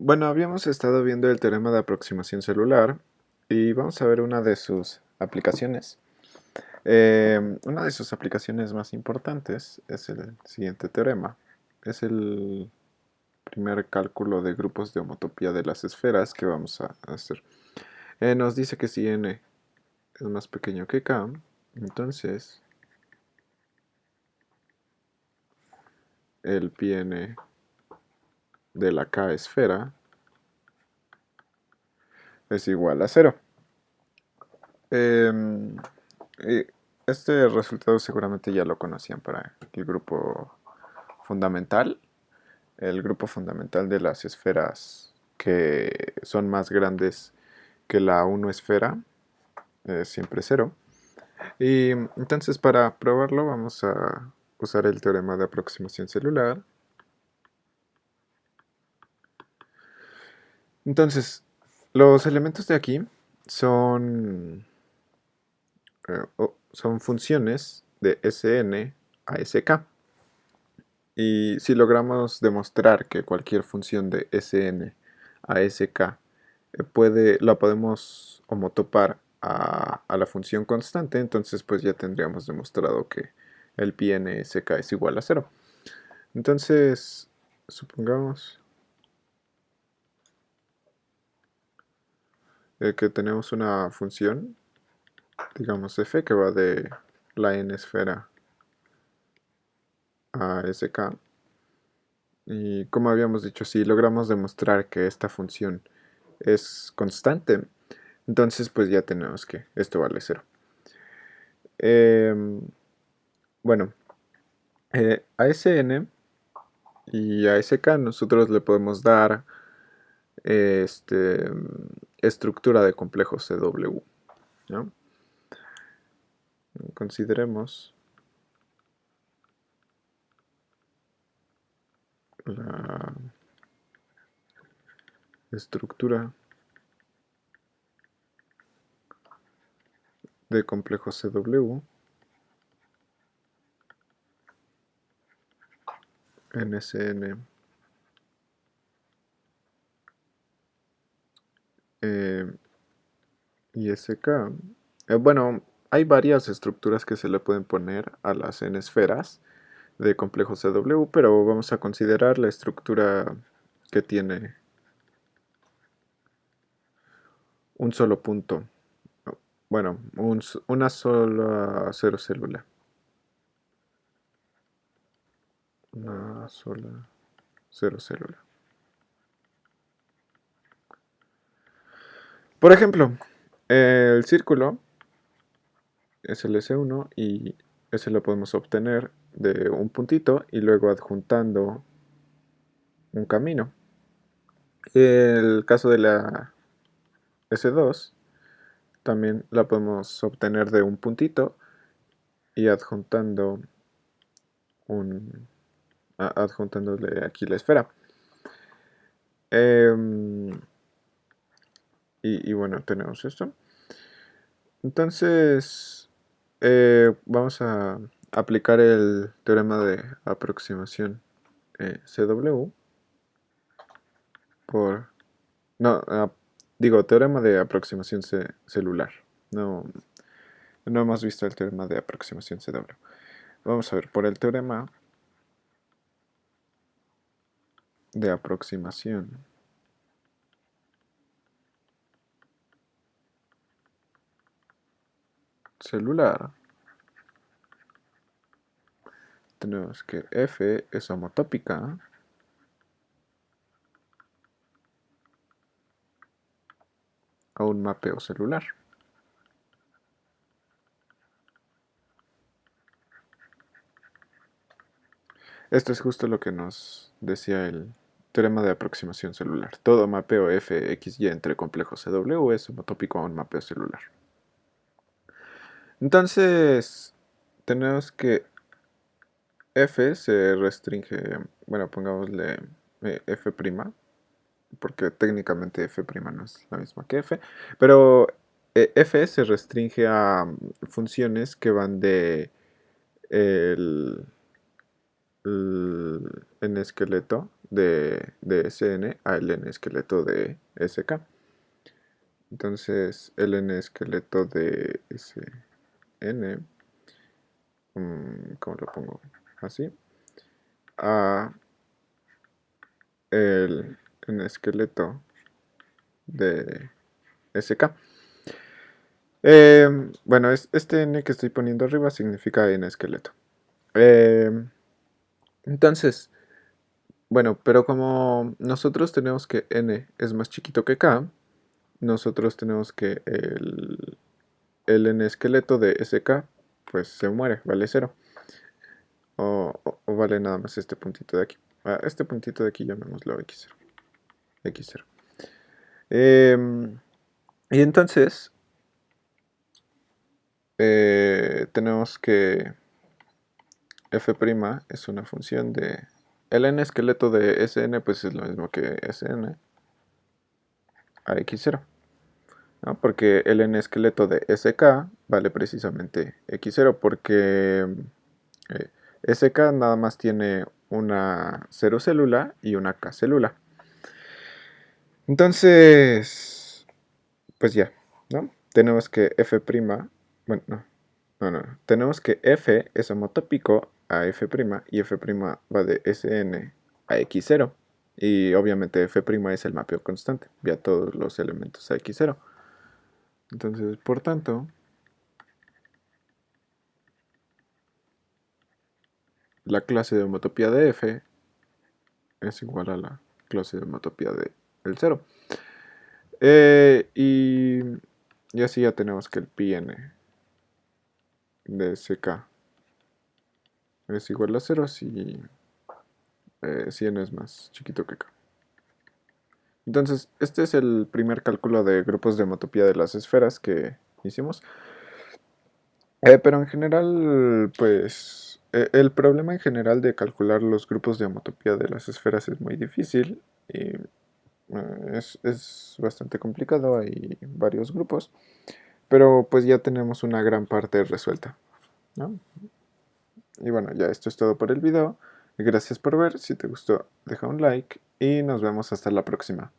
Bueno, habíamos estado viendo el teorema de aproximación celular y vamos a ver una de sus aplicaciones. Una de sus aplicaciones más importantes es el siguiente teorema. Es el primer cálculo de grupos de homotopía de las esferas que vamos a hacer. Nos dice que si n es más pequeño que k, entonces el pi n de la k esfera es igual a 0. Y este resultado seguramente ya lo conocían para el grupo fundamental. El grupo fundamental de las esferas que son más grandes que la 1 esfera es siempre 0. Y entonces para probarlo vamos a usar el teorema de aproximación celular. Entonces, los elementos de aquí son son funciones de Sn a Sk. Y si logramos demostrar que cualquier función de Sn a Sk la podemos homotopar a la función constante, entonces pues ya tendríamos demostrado que el pi n Sk es igual a 0. Entonces, supongamos que tenemos una función, digamos f, que va de la n esfera a Sk. Y como habíamos dicho, si logramos demostrar que esta función es constante, entonces pues ya tenemos que esto vale 0. Bueno, a Sn y a Sk nosotros le podemos dar estructura de complejo CW, ¿no? Consideremos la estructura de complejo CW en Sn y Sk. Bueno, hay varias estructuras que se le pueden poner a las n esferas de complejo CW, pero vamos a considerar la estructura que tiene un solo punto. Bueno, una sola cero célula. Una sola cero célula. Por ejemplo, el círculo es el S1 y ese lo podemos obtener de un puntito y luego adjuntando un camino. El caso de la S2 también la podemos obtener de un puntito y adjuntándole aquí la esfera. Y bueno, tenemos esto. Entonces, vamos a aplicar el teorema de aproximación CW por... No, digo, teorema de aproximación celular. No, no hemos visto el teorema de aproximación CW. Vamos a ver, por el teorema de aproximación celular, tenemos que F es homotópica a un mapeo celular. Esto es justo lo que nos decía el teorema de aproximación celular. Todo mapeo f, x, y entre complejos CW es homotópico a un mapeo celular. Entonces, tenemos que f se restringe, bueno, pongámosle f', porque técnicamente f' no es la misma que f, pero f se restringe a funciones que van de en esqueleto de Sn al n esqueleto de Sk. Entonces el n esqueleto de Sn, ¿cómo lo pongo? Así, a el n esqueleto de Sk. Bueno, este n que estoy poniendo arriba significa n esqueleto. Entonces, bueno, pero como nosotros tenemos que n es más chiquito que k, nosotros tenemos que el n esqueleto de Sk pues se muere, vale 0. O vale nada más este puntito de aquí. Este puntito de aquí llamémoslo x0. x0. Y entonces tenemos que f' es una función de... El n esqueleto de Sn pues es lo mismo que Sn a x0. ¿No? Porque el n esqueleto de Sk vale precisamente x0 porque Sk nada más tiene una 0 célula y una k célula. Entonces, pues ya, ¿no? Tenemos que f', bueno, no, tenemos que f es homotópico a f' y f' va de Sn a x0. Y obviamente f' es el mapeo constante, vía todos los elementos a x0. Entonces, por tanto, la clase de homotopía de f es igual a la clase de homotopía de el 0. Y así ya tenemos que el πn de Sk es igual a 0 si n es más chiquito que k. Entonces, este es el primer cálculo de grupos de homotopía de las esferas que hicimos. Pero en general, pues, el problema en general de calcular los grupos de homotopía de las esferas es muy difícil y es bastante complicado, hay varios grupos, pero pues ya tenemos una gran parte resuelta, ¿no? Y bueno, ya esto es todo por el video. Gracias por ver, si te gustó deja un like y nos vemos hasta la próxima.